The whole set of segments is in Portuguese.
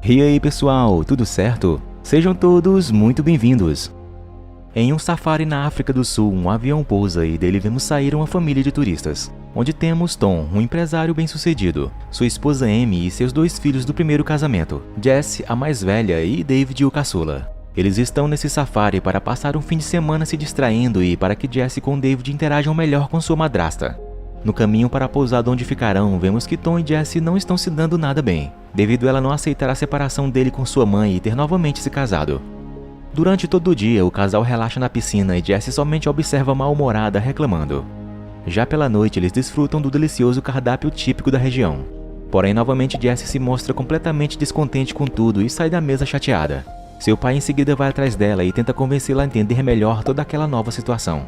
E aí pessoal, tudo certo? Sejam todos muito bem-vindos! Em um safari na África do Sul, um avião pousa e dele vemos sair uma família de turistas, onde temos Tom, um empresário bem-sucedido, sua esposa Amy e seus 2 filhos do primeiro casamento, Jessie, a mais velha, e David, o caçula. Eles estão nesse safari para passar um fim de semana se distraindo e para que Jessie com David interajam melhor com sua madrasta. No caminho para a pousada onde ficarão, vemos que Tom e Jessie não estão se dando nada bem, devido a ela não aceitar a separação dele com sua mãe e ter novamente se casado. Durante todo o dia, o casal relaxa na piscina e Jessie somente observa mal-humorada reclamando. Já pela noite, eles desfrutam do delicioso cardápio típico da região. Porém, novamente Jessie se mostra completamente descontente com tudo e sai da mesa chateada. Seu pai em seguida vai atrás dela e tenta convencê-la a entender melhor toda aquela nova situação.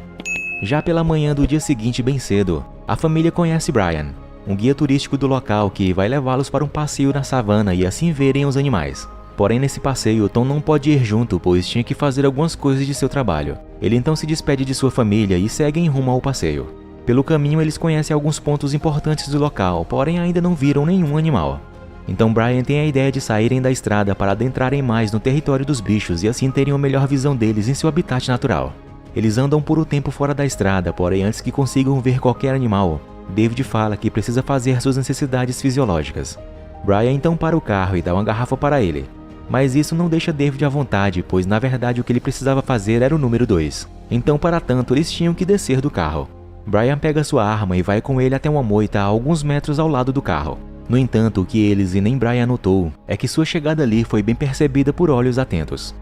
Já pela manhã do dia seguinte, bem cedo, a família conhece Brian, um guia turístico do local que vai levá-los para um passeio na savana e assim verem os animais. Porém, nesse passeio, Tom não pode ir junto, pois tinha que fazer algumas coisas de seu trabalho. Ele então se despede de sua família e segue em rumo ao passeio. Pelo caminho, eles conhecem alguns pontos importantes do local, porém ainda não viram nenhum animal. Então Brian tem a ideia de saírem da estrada para adentrarem mais no território dos bichos e assim terem uma melhor visão deles em seu habitat natural. Eles andam por um tempo fora da estrada, porém antes que consigam ver qualquer animal, David fala que precisa fazer suas necessidades fisiológicas. Brian então para o carro e dá uma garrafa para ele. Mas isso não deixa David à vontade, pois na verdade o que ele precisava fazer era o número 2. Então, para tanto, eles tinham que descer do carro. Brian pega sua arma e vai com ele até uma moita a alguns metros ao lado do carro. No entanto, o que eles e nem Brian notou é que sua chegada ali foi bem percebida por olhos atentos.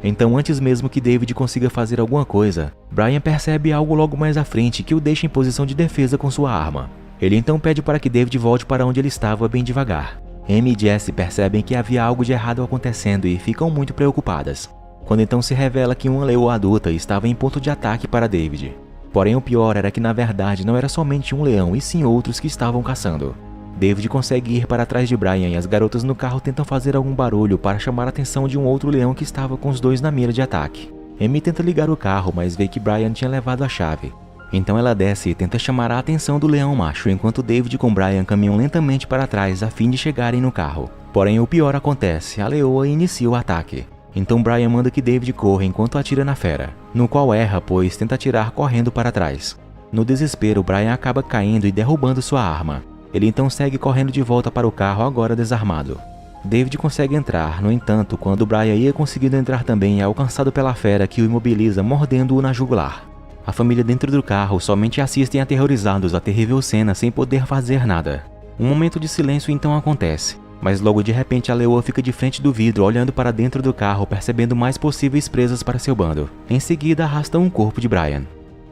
Então, antes mesmo que David consiga fazer alguma coisa, Brian percebe algo logo mais à frente que o deixa em posição de defesa com sua arma. Ele então pede para que David volte para onde ele estava bem devagar. Amy e Jessie percebem que havia algo de errado acontecendo e ficam muito preocupadas, quando então se revela que uma leoa adulta estava em ponto de ataque para David. Porém, o pior era que na verdade não era somente um leão e sim outros que estavam caçando. David consegue ir para trás de Brian e as garotas no carro tentam fazer algum barulho para chamar a atenção de um outro leão que estava com os 2 na mira de ataque. Amy tenta ligar o carro, mas vê que Brian tinha levado a chave. Então ela desce e tenta chamar a atenção do leão macho, enquanto David com Brian caminham lentamente para trás a fim de chegarem no carro. Porém, o pior acontece, a leoa inicia o ataque. Então Brian manda que David corra enquanto atira na fera, no qual erra, pois tenta atirar correndo para trás. No desespero, Brian acaba caindo e derrubando sua arma. Ele então segue correndo de volta para o carro, agora desarmado. David consegue entrar, no entanto, quando Brian ia conseguindo entrar também, é alcançado pela fera que o imobiliza, mordendo-o na jugular. A família dentro do carro somente assistem aterrorizados à terrível cena sem poder fazer nada. Um momento de silêncio então acontece, mas logo de repente a leoa fica de frente do vidro olhando para dentro do carro, percebendo mais possíveis presas para seu bando. Em seguida arrasta um corpo de Brian.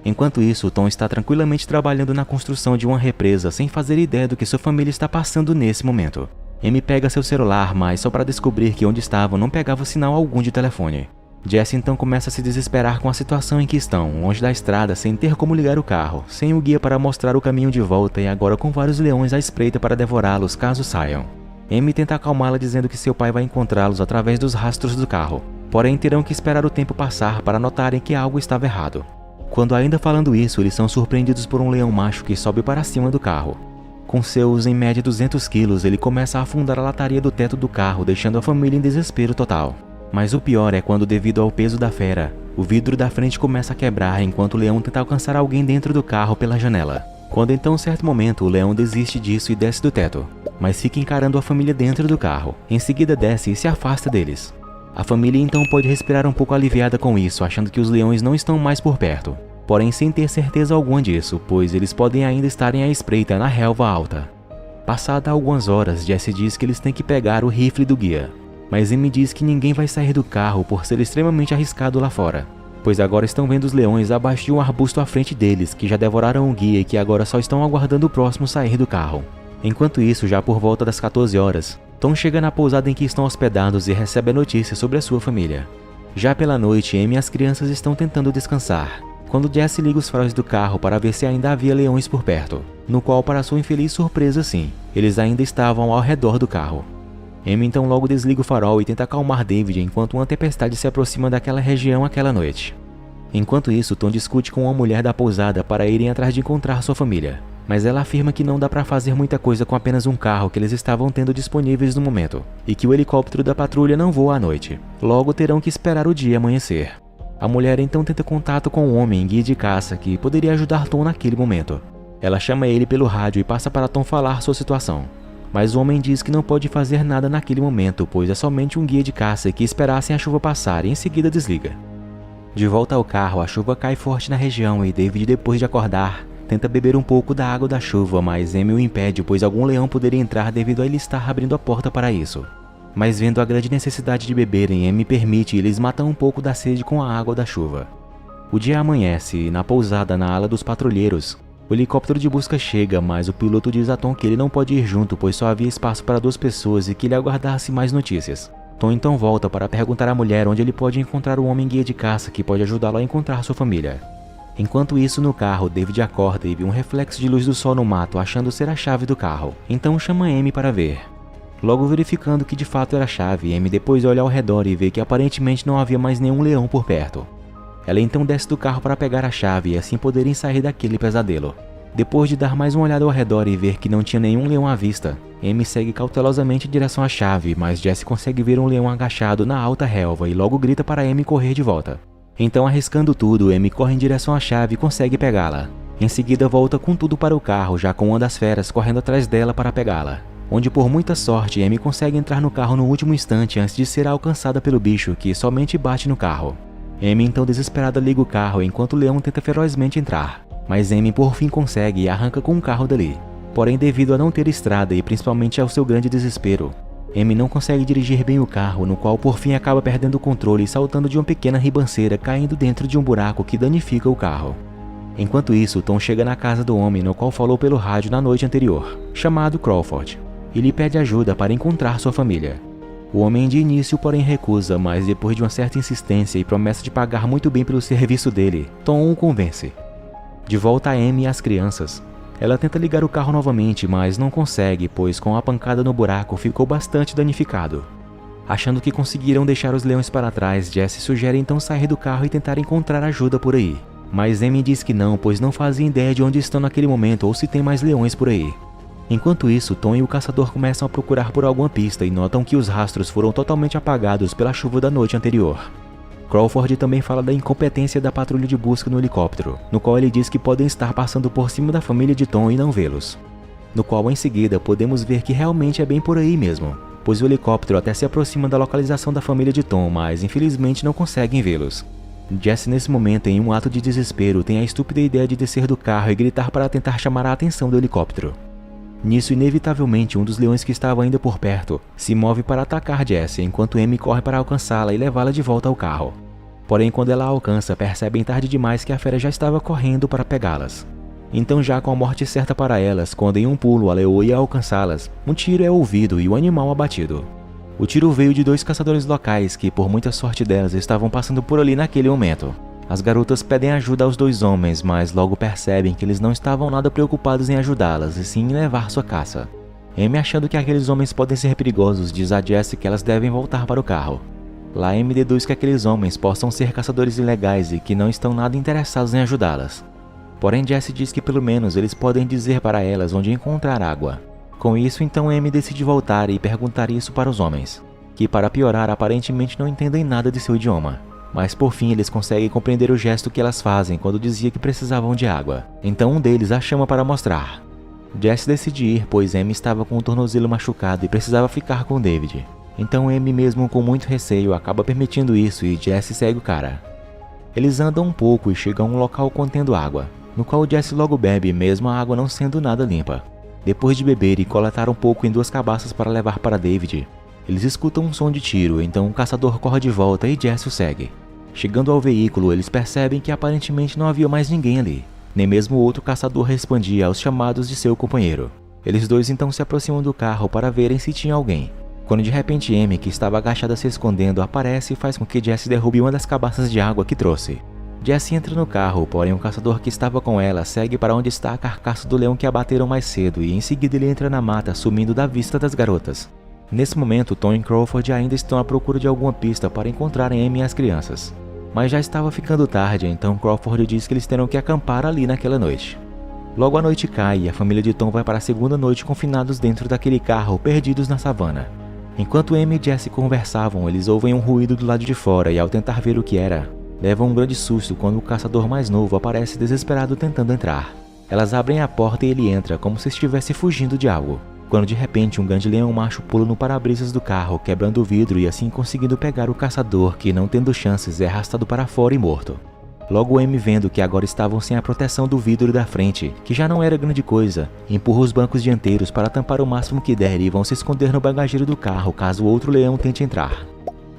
Enquanto isso, Tom está tranquilamente trabalhando na construção de uma represa sem fazer ideia do que sua família está passando nesse momento. Amy pega seu celular, mas só para descobrir que onde estavam não pegava sinal algum de telefone. Jessie então começa a se desesperar com a situação em que estão, longe da estrada, sem ter como ligar o carro, sem o guia para mostrar o caminho de volta e agora com vários leões à espreita para devorá-los caso saiam. Amy tenta acalmá-la dizendo que seu pai vai encontrá-los através dos rastros do carro, porém terão que esperar o tempo passar para notarem que algo estava errado. Quando ainda falando isso, eles são surpreendidos por um leão macho que sobe para cima do carro. Com seus em média 200 quilos, ele começa a afundar a lataria do teto do carro, deixando a família em desespero total. Mas o pior é quando, devido ao peso da fera, o vidro da frente começa a quebrar enquanto o leão tenta alcançar alguém dentro do carro pela janela. Quando então, em certo momento, o leão desiste disso e desce do teto, mas fica encarando a família dentro do carro. Em seguida desce e se afasta deles. A família então pode respirar um pouco aliviada com isso, achando que os leões não estão mais por perto, porém sem ter certeza alguma disso, pois eles podem ainda estarem à espreita na relva alta. Passada algumas horas, Jessie diz que eles têm que pegar o rifle do guia. Mas Amy diz que ninguém vai sair do carro por ser extremamente arriscado lá fora, pois agora estão vendo os leões abaixo de um arbusto à frente deles, que já devoraram o guia e que agora só estão aguardando o próximo sair do carro. Enquanto isso, já por volta das 14 horas, Tom chega na pousada em que estão hospedados e recebe a notícia sobre a sua família. Já pela noite, Amy e as crianças estão tentando descansar, quando Jessie liga os faróis do carro para ver se ainda havia leões por perto, no qual, para sua infeliz surpresa, sim, eles ainda estavam ao redor do carro. Amy então logo desliga o farol e tenta acalmar David enquanto uma tempestade se aproxima daquela região aquela noite. Enquanto isso, Tom discute com uma mulher da pousada para irem atrás de encontrar sua família. mas ela afirma que não dá para fazer muita coisa com apenas um carro que eles estavam tendo disponíveis no momento, e que o helicóptero da patrulha não voa à noite, logo terão que esperar o dia amanhecer. A mulher então tenta contato com o homem guia de caça que poderia ajudar Tom naquele momento. Ela chama ele pelo rádio e passa para Tom falar sua situação, mas o homem diz que não pode fazer nada naquele momento, pois é somente um guia de caça e que esperassem a chuva passar e em seguida desliga. De volta ao carro, a chuva cai forte na região e David, depois de acordar, tenta beber um pouco da água da chuva, mas Amy o impede, pois algum leão poderia entrar devido a ele estar abrindo a porta para isso. Mas vendo a grande necessidade de beberem, Amy permite e eles matam um pouco da sede com a água da chuva. O dia amanhece e na pousada na ala dos patrulheiros, o helicóptero de busca chega, mas o piloto diz a Tom que ele não pode ir junto, pois só havia espaço para 2 pessoas e que ele aguardasse mais notícias. Tom então volta para perguntar à mulher onde ele pode encontrar o homem guia de caça que pode ajudá-lo a encontrar sua família. Enquanto isso, no carro, David acorda e vê um reflexo de luz do sol no mato, achando ser a chave do carro. Então chama Amy para ver. Logo verificando que de fato era a chave, Amy depois olha ao redor e vê que aparentemente não havia mais nenhum leão por perto. Ela então desce do carro para pegar a chave e assim poderem sair daquele pesadelo. Depois de dar mais uma olhada ao redor e ver que não tinha nenhum leão à vista, Amy segue cautelosamente em direção à chave, mas Jesse consegue ver um leão agachado na alta relva e logo grita para Amy correr de volta. Então, arriscando tudo, Amy corre em direção à chave e consegue pegá-la. Em seguida volta com tudo para o carro, já com uma das feras correndo atrás dela para pegá-la, onde por muita sorte Amy consegue entrar no carro no último instante antes de ser alcançada pelo bicho, que somente bate no carro. Amy então desesperada liga o carro enquanto o leão tenta ferozmente entrar, mas Amy por fim consegue e arranca com o carro dali. Porém, devido a não ter estrada e principalmente ao seu grande desespero, Amy não consegue dirigir bem o carro, no qual por fim acaba perdendo o controle e saltando de uma pequena ribanceira, caindo dentro de um buraco que danifica o carro. Enquanto isso, Tom chega na casa do homem no qual falou pelo rádio na noite anterior, chamado Crawford, e lhe pede ajuda para encontrar sua família. O homem de início porém recusa, mas depois de uma certa insistência e promessa de pagar muito bem pelo serviço dele, Tom o convence. De volta a Amy e as crianças, ela tenta ligar o carro novamente, mas não consegue, pois com a pancada no buraco ficou bastante danificado. Achando que conseguiram deixar os leões para trás, Jesse sugere então sair do carro e tentar encontrar ajuda por aí. Mas Amy diz que não, pois não fazem ideia de onde estão naquele momento ou se tem mais leões por aí. Enquanto isso, Tom e o caçador começam a procurar por alguma pista e notam que os rastros foram totalmente apagados pela chuva da noite anterior. Crawford também fala da incompetência da patrulha de busca no helicóptero, no qual ele diz que podem estar passando por cima da família de Tom e não vê-los. No qual em seguida podemos ver que realmente é bem por aí mesmo, pois o helicóptero até se aproxima da localização da família de Tom, mas infelizmente não conseguem vê-los. Jesse nesse momento, em um ato de desespero, tem a estúpida ideia de descer do carro e gritar para tentar chamar a atenção do helicóptero. Nisso, inevitavelmente, um dos leões que estava ainda por perto se move para atacar Jesse, enquanto Amy corre para alcançá-la e levá-la de volta ao carro. Porém, quando ela a alcança, percebem tarde demais que a fera já estava correndo para pegá-las. Então, já com a morte certa para elas, quando em um pulo a leoa ia alcançá-las, um tiro é ouvido e o animal abatido. O tiro veio de 2 caçadores locais que, por muita sorte delas, estavam passando por ali naquele momento. As garotas pedem ajuda aos 2 homens, mas logo percebem que eles não estavam nada preocupados em ajudá-las, e sim em levar sua caça. Amy, achando que aqueles homens podem ser perigosos, diz a Jesse que elas devem voltar para o carro. Lá Amy deduz que aqueles homens possam ser caçadores ilegais e que não estão nada interessados em ajudá-las. Porém, Jesse diz que pelo menos eles podem dizer para elas onde encontrar água. Com isso, então Amy decide voltar e perguntar isso para os homens, que para piorar aparentemente não entendem nada de seu idioma. Mas por fim eles conseguem compreender o gesto que elas fazem quando dizia que precisavam de água. Então um deles a chama para mostrar. Jesse decide ir, pois Amy estava com o tornozelo machucado e precisava ficar com David. Então Amy, mesmo com muito receio, acaba permitindo isso e Jesse segue o cara. Eles andam um pouco e chegam a um local contendo água, no qual Jesse logo bebe, mesmo a água não sendo nada limpa. Depois de beber e coletar um pouco em 2 cabaças para levar para David, eles escutam um som de tiro, então o caçador corre de volta e Jesse o segue. Chegando ao veículo, eles percebem que aparentemente não havia mais ninguém ali. Nem mesmo outro caçador respondia aos chamados de seu companheiro. Eles 2 então se aproximam do carro para verem se tinha alguém. Quando de repente Amy, que estava agachada se escondendo, aparece e faz com que Jesse derrube uma das cabaças de água que trouxe. Jesse entra no carro, porém o caçador que estava com ela segue para onde está a carcaça do leão que abateram mais cedo e em seguida ele entra na mata, sumindo da vista das garotas. Nesse momento, Tom e Crawford ainda estão à procura de alguma pista para encontrarem Amy e as crianças. Mas já estava ficando tarde, então Crawford diz que eles terão que acampar ali naquela noite. Logo a noite cai e a família de Tom vai para a segunda noite confinados dentro daquele carro, perdidos na savana. Enquanto Amy e Jessie conversavam, eles ouvem um ruído do lado de fora e ao tentar ver o que era, levam um grande susto quando o caçador mais novo aparece desesperado tentando entrar. Elas abrem a porta e ele entra como se estivesse fugindo de algo, quando de repente um grande leão macho pula no para-brisas do carro, quebrando o vidro e assim conseguindo pegar o caçador, que não tendo chances é arrastado para fora e morto. Logo Amy, vendo que agora estavam sem a proteção do vidro da frente, que já não era grande coisa, empurra os bancos dianteiros para tampar o máximo que der e vão se esconder no bagageiro do carro caso outro leão tente entrar.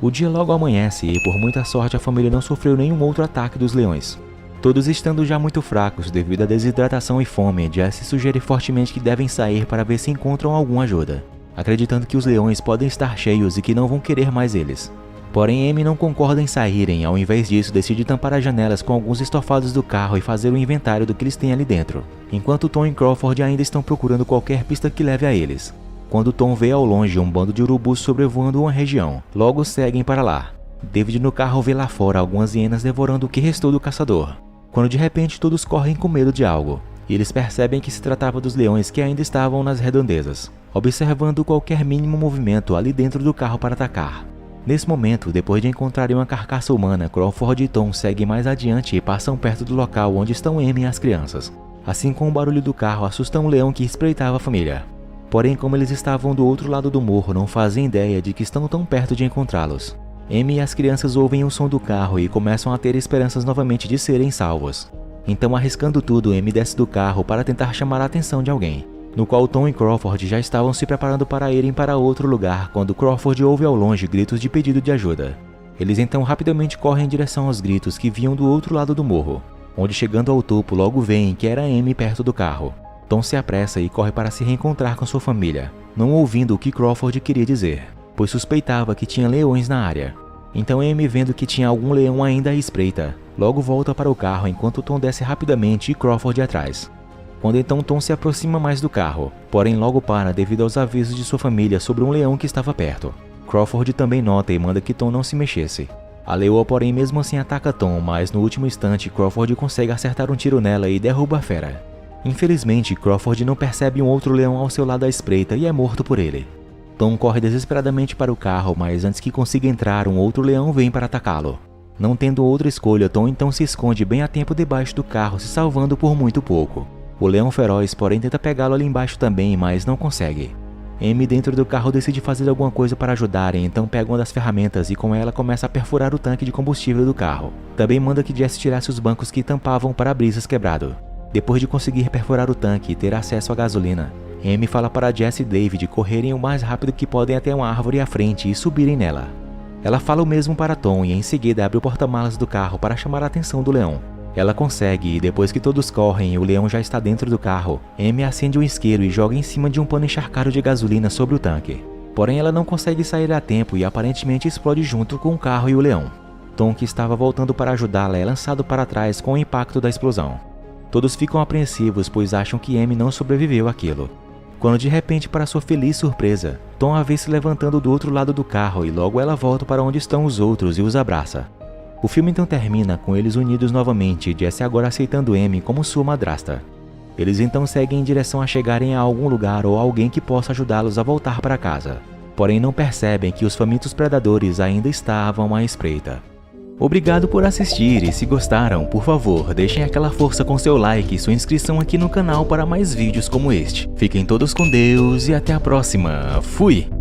O dia logo amanhece e por muita sorte a família não sofreu nenhum outro ataque dos leões. Todos estando já muito fracos devido à desidratação e fome, Jessie sugere fortemente que devem sair para ver se encontram alguma ajuda, acreditando que os leões podem estar cheios e que não vão querer mais eles. Porém, Amy não concorda em saírem, ao invés disso decide tampar as janelas com alguns estofados do carro e fazer um inventário do que eles têm ali dentro, enquanto Tom e Crawford ainda estão procurando qualquer pista que leve a eles. Quando Tom vê ao longe um bando de urubus sobrevoando uma região, logo seguem para lá. David no carro vê lá fora algumas hienas devorando o que restou do caçador, quando de repente todos correm com medo de algo, e eles percebem que se tratava dos leões que ainda estavam nas redondezas, observando qualquer mínimo movimento ali dentro do carro para atacar. Nesse momento, depois de encontrarem uma carcaça humana, Crawford e Tom seguem mais adiante e passam perto do local onde estão Amy e as crianças. Assim, com o barulho do carro, assustam um leão que espreitava a família. Porém, como eles estavam do outro lado do morro, não fazem ideia de que estão tão perto de encontrá-los. Amy e as crianças ouvem o som do carro e começam a ter esperanças novamente de serem salvos. Então, arriscando tudo, Amy desce do carro para tentar chamar a atenção de alguém, no qual Tom e Crawford já estavam se preparando para irem para outro lugar quando Crawford ouve ao longe gritos de pedido de ajuda. Eles então rapidamente correm em direção aos gritos que vinham do outro lado do morro, onde chegando ao topo logo veem que era Amy perto do carro. Tom se apressa e corre para se reencontrar com sua família, não ouvindo o que Crawford queria dizer, pois suspeitava que tinha leões na área. Então Amy, vendo que tinha algum leão ainda à espreita, logo volta para o carro enquanto Tom desce rapidamente e Crawford atrás. Quando então Tom se aproxima mais do carro, porém logo para devido aos avisos de sua família sobre um leão que estava perto. Crawford também nota e manda que Tom não se mexesse. A leoa, porém, mesmo assim ataca Tom, mas no último instante Crawford consegue acertar um tiro nela e derruba a fera. Infelizmente, Crawford não percebe um outro leão ao seu lado à espreita e é morto por ele. Tom corre desesperadamente para o carro, mas antes que consiga entrar, um outro leão vem para atacá-lo. Não tendo outra escolha, Tom então se esconde bem a tempo debaixo do carro, se salvando por muito pouco. O leão feroz, porém, tenta pegá-lo ali embaixo também, mas não consegue. Amy, dentro do carro, decide fazer alguma coisa para ajudar, e então pega uma das ferramentas e com ela começa a perfurar o tanque de combustível do carro. Também manda que Jessie tirasse os bancos que tampavam o para-brisas quebrado. Depois de conseguir perfurar o tanque e ter acesso à gasolina, Amy fala para Jessie e David correrem o mais rápido que podem até uma árvore à frente e subirem nela. Ela fala o mesmo para Tom e em seguida abre o porta-malas do carro para chamar a atenção do leão. Ela consegue e depois que todos correm e o leão já está dentro do carro, Amy acende um isqueiro e joga em cima de um pano encharcado de gasolina sobre o tanque. Porém ela não consegue sair a tempo e aparentemente explode junto com o carro e o leão. Tom, que estava voltando para ajudá-la, é lançado para trás com o impacto da explosão. Todos ficam apreensivos pois acham que Amy não sobreviveu àquilo. Quando de repente, para sua feliz surpresa, Tom a vê se levantando do outro lado do carro e logo ela volta para onde estão os outros e os abraça. O filme então termina com eles unidos novamente e Jessie agora aceitando Amy como sua madrasta. Eles então seguem em direção a chegarem a algum lugar ou alguém que possa ajudá-los a voltar para casa. Porém não percebem que os famintos predadores ainda estavam à espreita. Obrigado por assistir e se gostaram, por favor, deixem aquela força com seu like e sua inscrição aqui no canal para mais vídeos como este. Fiquem todos com Deus e até a próxima. Fui!